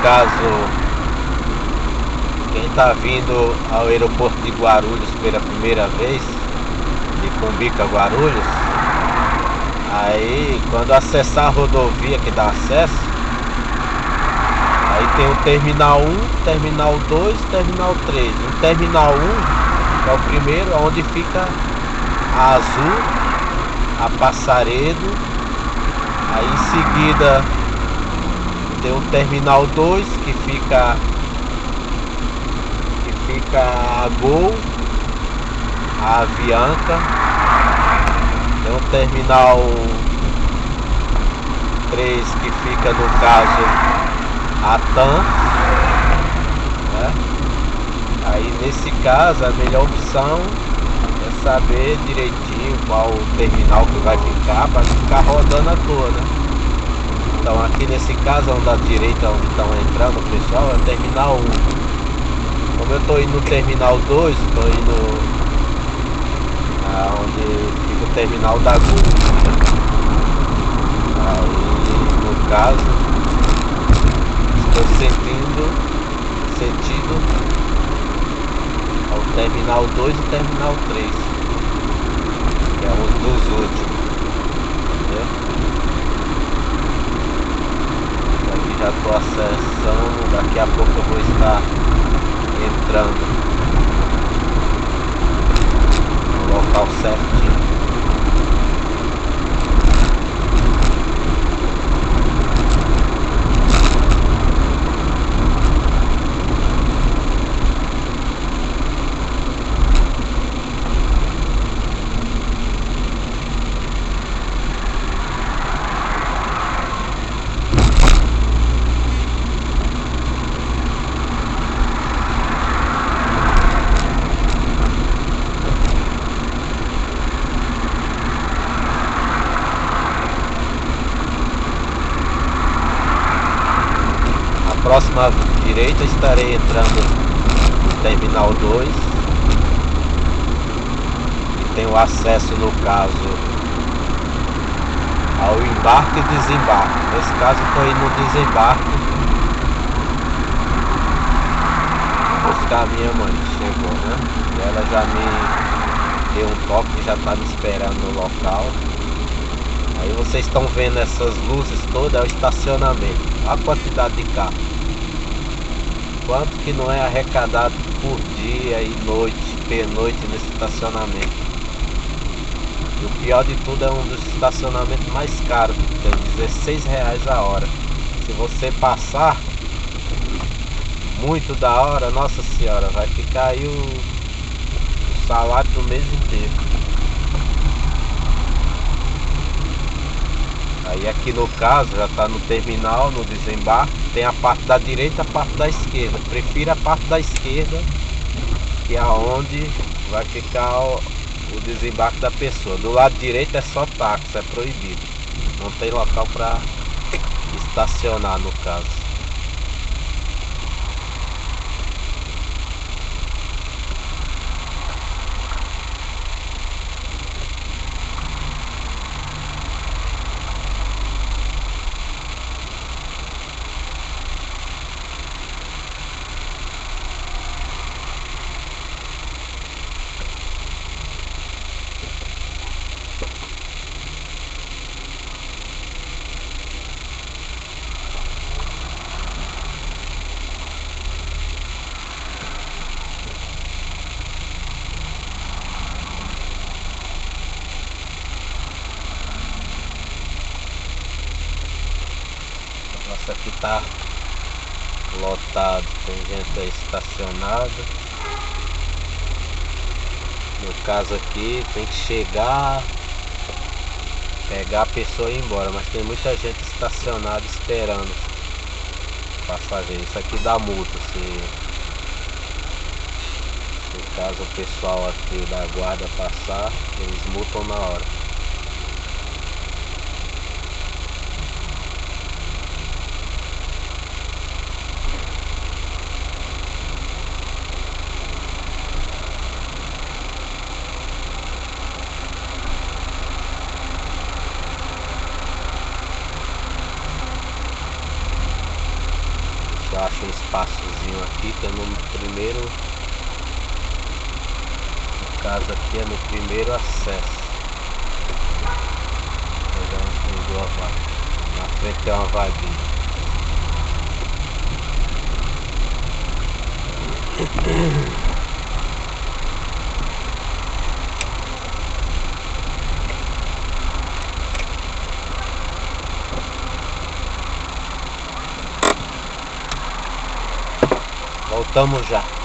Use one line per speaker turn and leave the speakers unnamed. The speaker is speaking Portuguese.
caso, quem está vindo ao aeroporto de Guarulhos pela primeira vez, de Cumbica a Guarulhos, aí quando acessar a rodovia que dá acesso, aí tem o Terminal 1, Terminal 2 e Terminal 3. O Terminal 1, que é o primeiro, onde fica a Azul, a Passaredo. Aí em seguida tem o Terminal 2, que fica a Gol, a Avianca. Tem o Terminal 3, que fica, no caso, a TAM, né? Aí nesse caso a melhor opção é saber direitinho qual o terminal que vai ficar, para ficar rodando à toa, né? Então aqui nesse caso, onde à direita, onde estão entrando o pessoal, é o Terminal 1. Como eu estou indo no Terminal 2, estou indo onde fica o terminal da Gol, né? Aí no caso estou sentido ao Terminal 2 e Terminal 3, que é um dos últimos, entendeu? Aqui já estou acessando, daqui a pouco eu vou estar entrando no local certinho. Próxima direita estarei entrando no Terminal 2, e tem o acesso, no caso, ao embarque e desembarque. Nesse caso estou indo no desembarque buscar a minha mãe, que chegou, né? E ela já me deu um toque, já está me esperando no local. Aí vocês estão vendo essas luzes todas, é o estacionamento. Olha a quantidade de carros. Quanto que não é arrecadado por dia e noite, pernoite nesse estacionamento. E o pior de tudo, é um dos estacionamentos mais caros que tem, R$16 a hora. Se você passar muito da hora, nossa senhora, vai ficar aí o salário do mês inteiro. Aí aqui no caso já está no terminal, no desembarque, tem a parte da direita e a parte da esquerda. Prefiro a parte da esquerda, que é onde vai ficar o desembarque da pessoa. Do lado direito é só táxi, é proibido. Não tem local para estacionar, no caso. Nossa, aqui tá lotado, tem gente aí estacionada. No caso aqui tem que chegar, pegar a pessoa e ir embora, mas tem muita gente estacionada esperando passageiro. Isso aqui dá multa, se caso o pessoal aqui da guarda passar, eles multam na hora. espaciozinho aqui, que é no primeiro. No caso aqui é no primeiro acesso. Na frente tem uma vaguinha. Voltamos já.